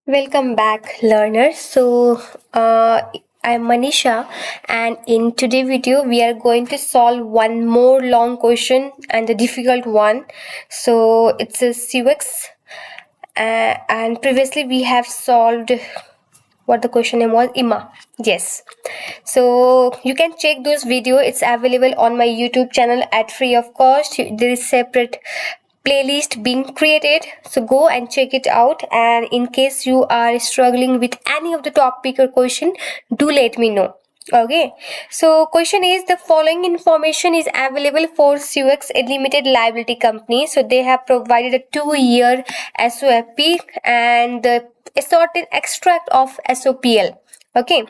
Welcome back, learners. I'm Manisha, and in today's video, we are going to solve one more long question and the difficult one. So, it's a SIOUX, and previously we have solved what the question name was IMA. Yes. So, you can check those video. It's available on my YouTube channel at free of cost. There is separate playlist being created, so go and check it out. And in case you are struggling with any of the topic or question, do let me know. Okay, so question is, the following information is available for SIOUX, a limited liability company. So they have provided a 2-year SOP and a certain extract of SOPL. Okay,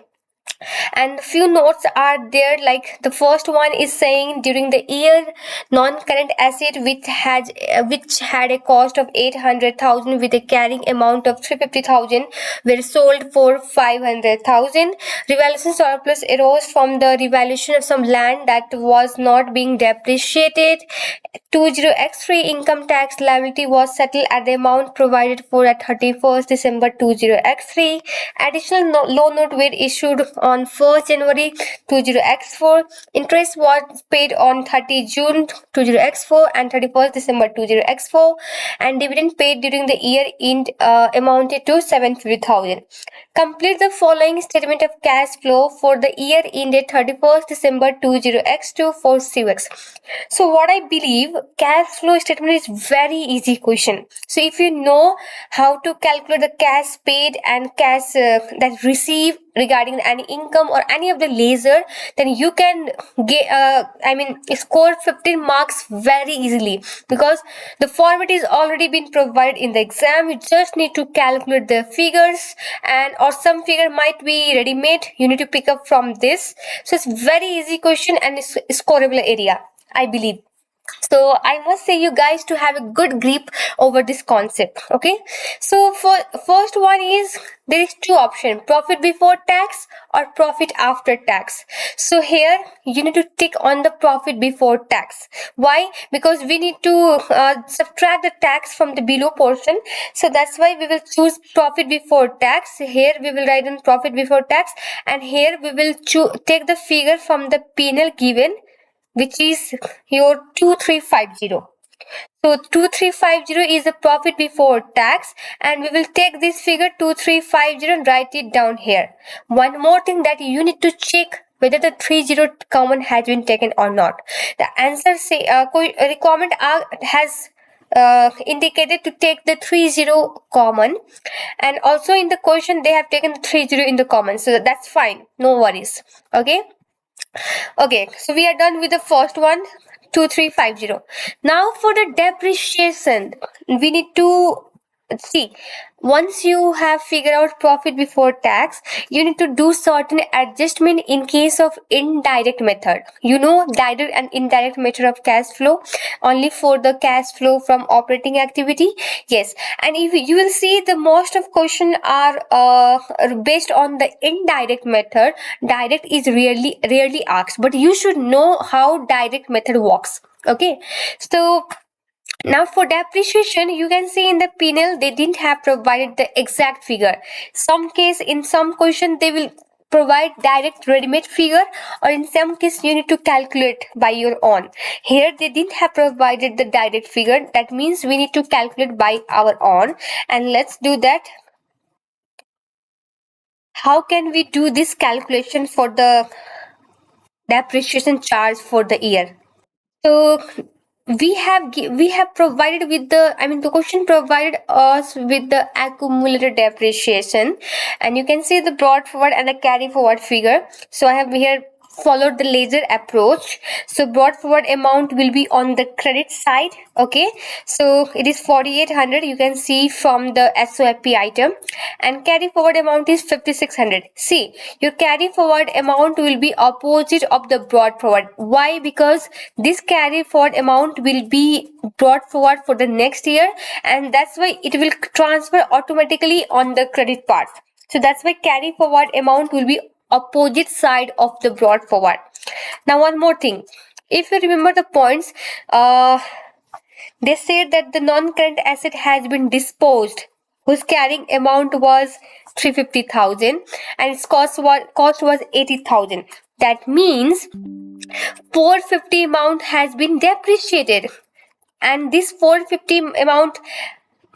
and few notes are there, like the first one is saying, during the year, non-current asset which had a cost of 800,000 with a carrying amount of 350,000 were sold for 500,000. Revaluation surplus arose from the revaluation of some land that was not being depreciated. 20x3 income tax liability was settled at the amount provided for at 31st December 20x3. Additional loan note were issued on 1st January 20x4. Interest was paid on 30 June 20x4 and 31st December 20x4. And dividend paid during the year end amounted to 750,000. Complete the following statement of cash flow for the year ended 31st December 20x2 for SIOUX. So what I believe, cash flow statement is very easy question. So if you know how to calculate the cash paid and cash that received regarding any income or any of the laser, then you can get score 15 marks very easily, because the format is already been provided in the exam. You just need to calculate the figures, and or some figure might be ready made, you need to pick up from this. So it's very easy question and it's scoreable area, I believe. So I must say you guys to have a good grip over this concept. Okay, so for first one is, there is two options: profit before tax or profit after tax. So here you need to tick on the profit before tax. Why? Because we need to subtract the tax from the below portion, so that's why we will choose profit before tax. Here we will write on profit before tax, and here we will take the figure from the P&L given, which is your 2350. So 2350 is the profit before tax, and we will take this figure 2350 and write it down here. One more thing that you need to check whether the 30 common has been taken or not. The answer say requirement has indicated to take the 30 common, and also in the question they have taken the 30 in the common, so that's fine, no worries. Okay, so we are done with the first one, 2350. Now for the depreciation, we need to see, once you have figured out profit before tax, you need to do certain adjustment in case of indirect method. You know, direct and indirect method of cash flow, only for the cash flow from operating activity. Yes, and if you will see, the most of question are based on the indirect method. Direct is rarely asked, but you should know how direct method works. Okay, so now for depreciation, you can see in the P&L they didn't have provided the exact figure. Some case, in some question they will provide direct ready-made figure, or in some case you need to calculate by your own. Here they didn't have provided the direct figure, that means we need to calculate by our own, and let's do that. How can we do this calculation for the depreciation charge for the year? So we have provided with the question provided us with the accumulated depreciation, and you can see the brought forward and the carry forward figure. So I have here followed the laser approach. So brought forward amount will be on the credit side. Okay, so it is 4800, you can see from the SOP item, and carry forward amount is 5600. See, your carry forward amount will be opposite of the brought forward. Why? Because this carry forward amount will be brought forward for the next year, and that's why it will transfer automatically on the credit part. So that's why carry forward amount will be opposite side of the brought forward. Now one more thing, if you remember the points, they said that the non-current asset has been disposed. whose carrying amount was 350,000 and its cost was 80,000. That means 450 amount has been depreciated, and this 450 amount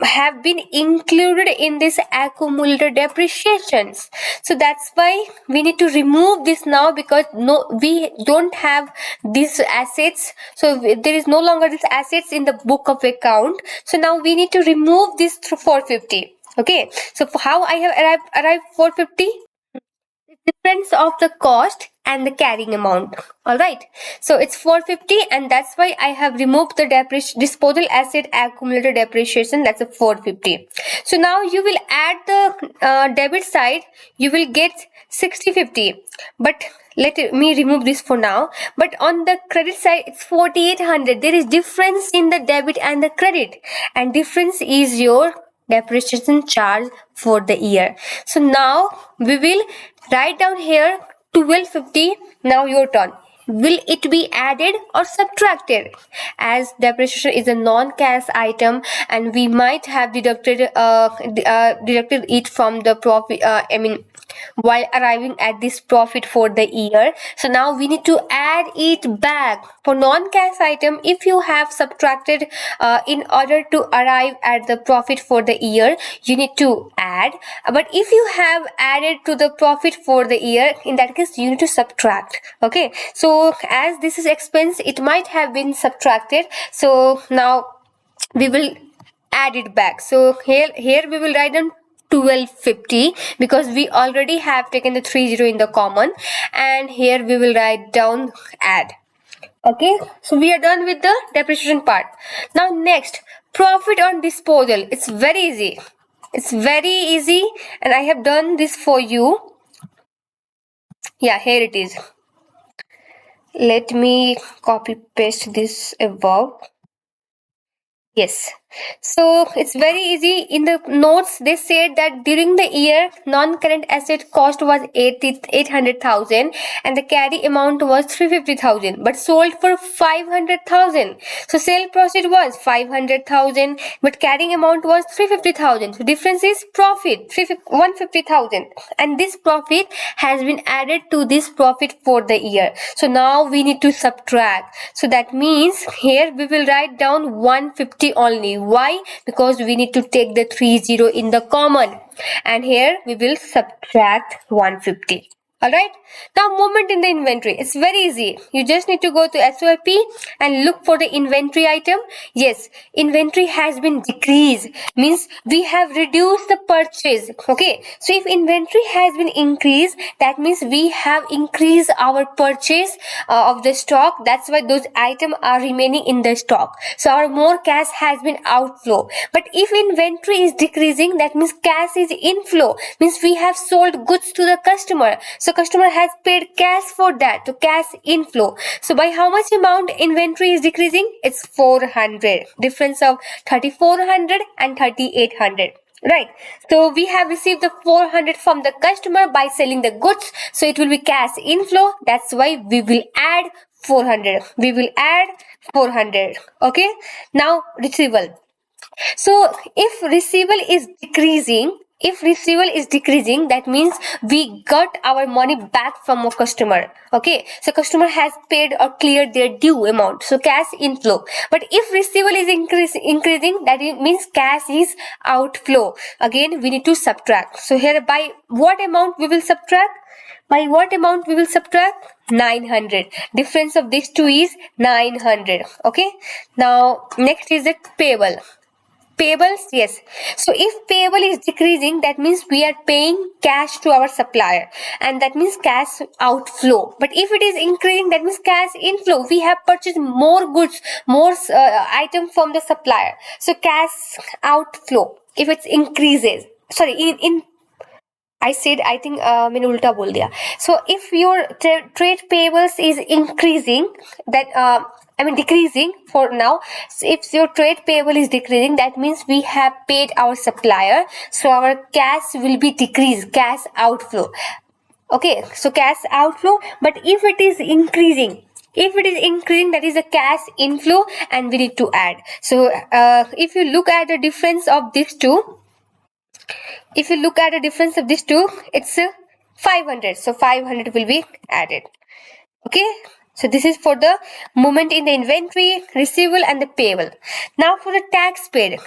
have been included in this accumulated depreciations. So that's why we need to remove this now, because no, we don't have these assets. So there is no longer these assets in the book of account. So now we need to remove this through 450. Okay, so how I have arrived 450? Difference of the cost and the carrying amount. All right, so it's 450, and that's why I have removed the disposal asset accumulated depreciation. That's a 450. So now you will add the debit side, you will get 6050, but let me remove this for now. But on the credit side it's 4800. There is difference in the debit and the credit, and difference is your depreciation charge for the year. So now we will write down here 1250. Now your turn. Will it be added or subtracted? As depreciation is a non-cash item, and we might have deducted it from the profit. While arriving at this profit for the year. So now we need to add it back. For non-cash item, if you have subtracted in order to arrive at the profit for the year, you need to add. But if you have added to the profit for the year, in that case you need to subtract. Okay, so as this is expense, it might have been subtracted. So now we will add it back. So here we will write down 1250, because we already have taken the 30 in the common, and here we will write down add. Okay, so we are done with the depreciation part. Now next, profit on disposal. It's very easy. It's very easy, and I have done this for you. Yeah, here it is. Let me copy paste this above. Yes, so it's very easy. In the notes they said that during the year non-current asset cost was 800,000 and the carry amount was 350,000, but sold for 500,000. So sale proceed was 500,000, but carrying amount was 350,000. So difference is profit 150,000, and this profit has been added to this profit for the year. So now we need to subtract. So that means here we will write down 150 only. Why? Because we need to take the 30 in the common, and here we will subtract 150. Alright, now movement in the inventory. It's very easy. You just need to go to SOP and look for the inventory item. Yes, inventory has been decreased, means we have reduced the purchase. Okay, so if inventory has been increased, that means we have increased our purchase of the stock. That's why those items are remaining in the stock. So our more cash has been outflow. But if inventory is decreasing, that means cash is inflow, means we have sold goods to the customer. So customer has paid cash for that, to cash inflow. So by how much amount inventory is decreasing? It's 400. Difference of 3400 and 3800. Right, so we have received the 400 from the customer by selling the goods, so it will be cash inflow. That's why we will add 400. We will add 400. Okay, now receivable. So if receivable is decreasing, that means we got our money back from a customer. Okay, so customer has paid or cleared their due amount, so cash inflow. But if receivable is increasing, that means cash is outflow. Again we need to subtract. So here by what amount we will subtract? 900. Difference of these two is 900. Okay, now next is the payable. Payables, yes. So if payable is decreasing, that means we are paying cash to our supplier, and that means cash outflow. But if it is increasing, that means cash inflow. We have purchased more goods, more items from the supplier. So cash outflow. If it increases, sorry, in I said, I think मैंने उल्टा बोल दिया. So if your trade payables is increasing, that decreasing for now. So if your trade payable is decreasing, that means we have paid our supplier, so our cash will be decreased, cash outflow. Okay, so cash outflow. But if it is increasing, that is a cash inflow, and we need to add. So if you look at the difference of these two, If you look at the difference of these two, it's 500. So 500 will be added. Okay. So this is for the movement in the inventory, receivable and the payable. Now for the tax paid.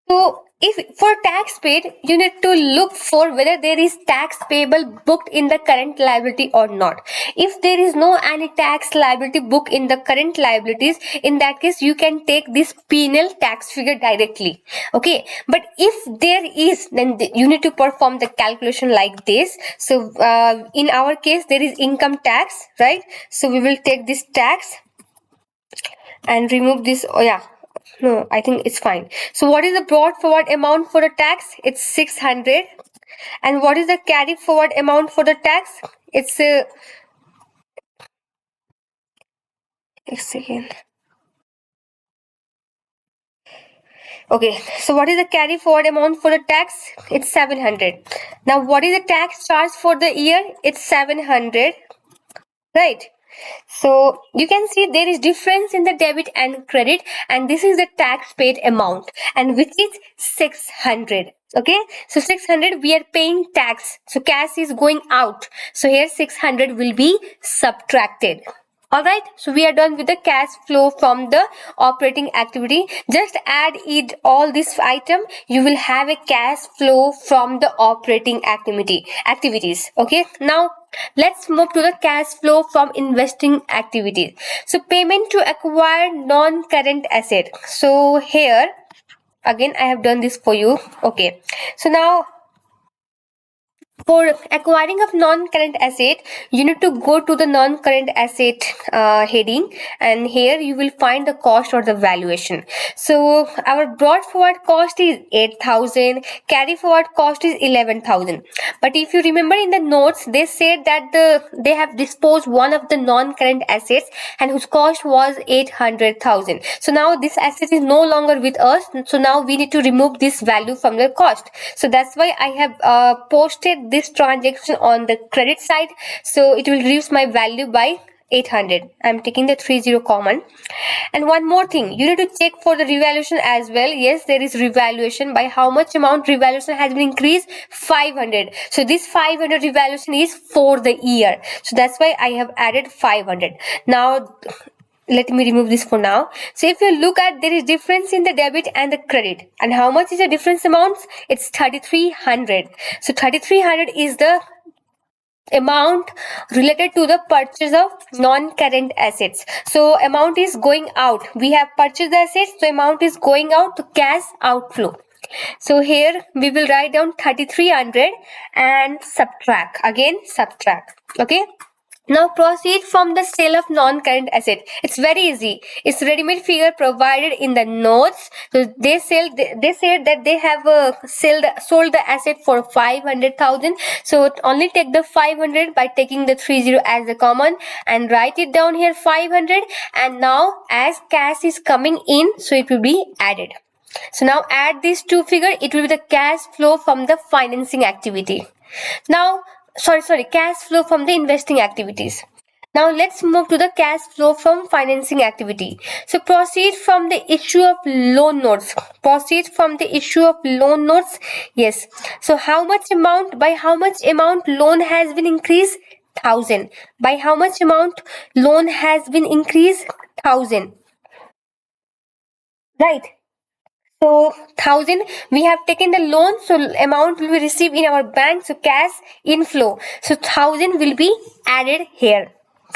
So if for tax paid, you need to look for whether there is tax payable booked in the current liability or not. If there is no any tax liability booked in the current liabilities, in that case you can take this penal tax figure directly. Okay, but if there is, then you need to perform the calculation like this. So in our case there is income tax, right? So we will take this tax and remove this. Oh yeah, no, I think it's fine. So what is the brought forward amount for the tax? It's 600. And what is the carry forward amount for the tax? It's a second. Okay, so what is the carry forward amount for the tax? It's 700. Now what is the tax charge for the year? It's 700, right? So you can see there is difference in the debit and credit, and this is the tax paid amount, and which is 600. Okay, so 600 we are paying tax, so cash is going out, so here 600 will be subtracted. Alright, so we are done with the cash flow from the operating activity. Just add it all this item, you will have a cash flow from the operating activities. Okay, now let's move to the cash flow from investing activities. So payment to acquire non-current asset. So here again I have done this for you. Okay, so now for acquiring of non-current asset, you need to go to the non-current asset heading, and here you will find the cost or the valuation. So our brought forward cost is 8,000, carry forward cost is 11,000. But if you remember in the notes, they said that they have disposed one of the non-current assets and whose cost was 800,000. So now this asset is no longer with us. So now we need to remove this value from the cost. So that's why I have posted this transaction on the credit side, so it will reduce my value by 800. I'm taking the 30 common. And one more thing, you need to check for the revaluation as well. Yes, there is revaluation. By how much amount revaluation has been increased? 500. So this 500 revaluation is for the year, so that's why I have added 500. Now let me remove this for now. So if you look at, there is difference in the debit and the credit, and how much is the difference amounts? It's 3,300. So 3,300 is the amount related to the purchase of non-current assets. So amount is going out, we have purchased the assets, so amount is going out to cash outflow. So here we will write down 3,300 and subtract. Okay, now proceed from the sale of non-current asset. It's very easy. It's ready-made figure provided in the notes. So they said that they have sold the asset for 500,000. So only take the 500 by taking the 30 as the common and write it down here 500. And now as cash is coming in, so it will be added. So now add these two figures, it will be the cash flow from the financing activity. Now cash flow from the investing activities. Now let's move to the cash flow from financing activity. So proceed from the issue of loan notes. Yes. So by how much amount loan has been increased? 1,000. By how much amount loan has been increased? 1,000. Right. So 1,000 we have taken the loan, so amount will be received in our bank, so cash inflow. So 1,000 will be added here,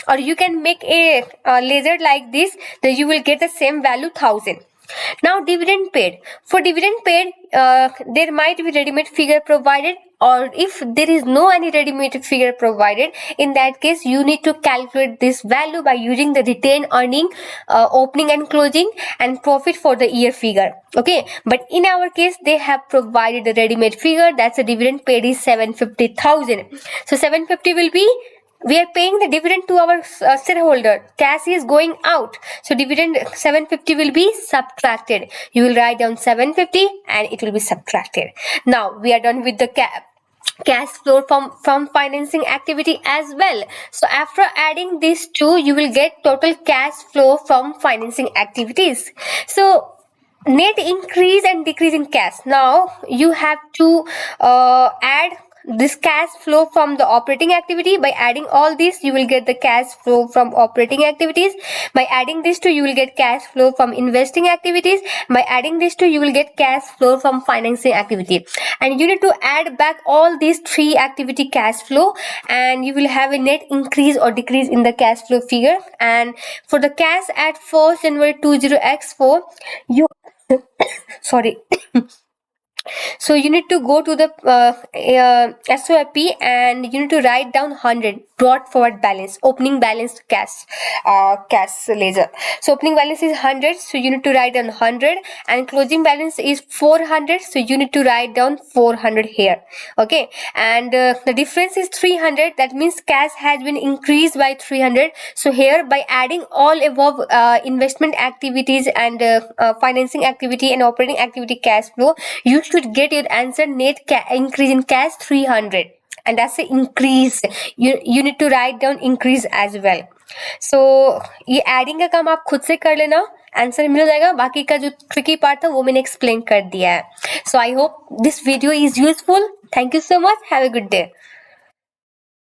or you can make a laser like this, that you will get the same value 1,000. Now dividend paid. For dividend paid, there might be ready-made figure provided, or if there is no any ready-made figure provided, in that case you need to calculate this value by using the retained earning, opening and closing, and profit for the year figure. Okay, but in our case they have provided the ready-made figure, that's the dividend paid is 750,000. So 750 will be, we are paying the dividend to our shareholder, cash is going out, so dividend 750 will be subtracted. You will write down 750 and it will be subtracted. Now we are done with the cash flow from financing activity as well. So after adding these two, you will get total cash flow from financing activities. So net increase and decrease in cash. Now you have to add this cash flow from the operating activity. By adding all this, you will get the cash flow from operating activities. By adding this to, you will get cash flow from investing activities. By adding this to, you will get cash flow from financing activity. And you need to add back all these three activity cash flow, and you will have a net increase or decrease in the cash flow figure. And for the cash at 1st January 20x4, you sorry. So you need to go to the SOP, and you need to write down 100 brought forward balance, opening balance cash ledger. So opening balance is 100, so you need to write down 100, and closing balance is 400, so you need to write down 400 here. Okay, and the difference is 300. That means cash has been increased by 300. So here, by adding all above investment activities and financing activity and operating activity cash flow, you should get your answer net increase in cash 300. And that's the increase. You need to write down increase as well. So ये adding का काम आप खुद से कर लेना, answer मिल जाएगा. बाकी का जो ट्रिकी पार्ट था वो मैंने एक्सप्लेन कर दिया है. So I hope this video is useful. Thank you so much. Have a good day.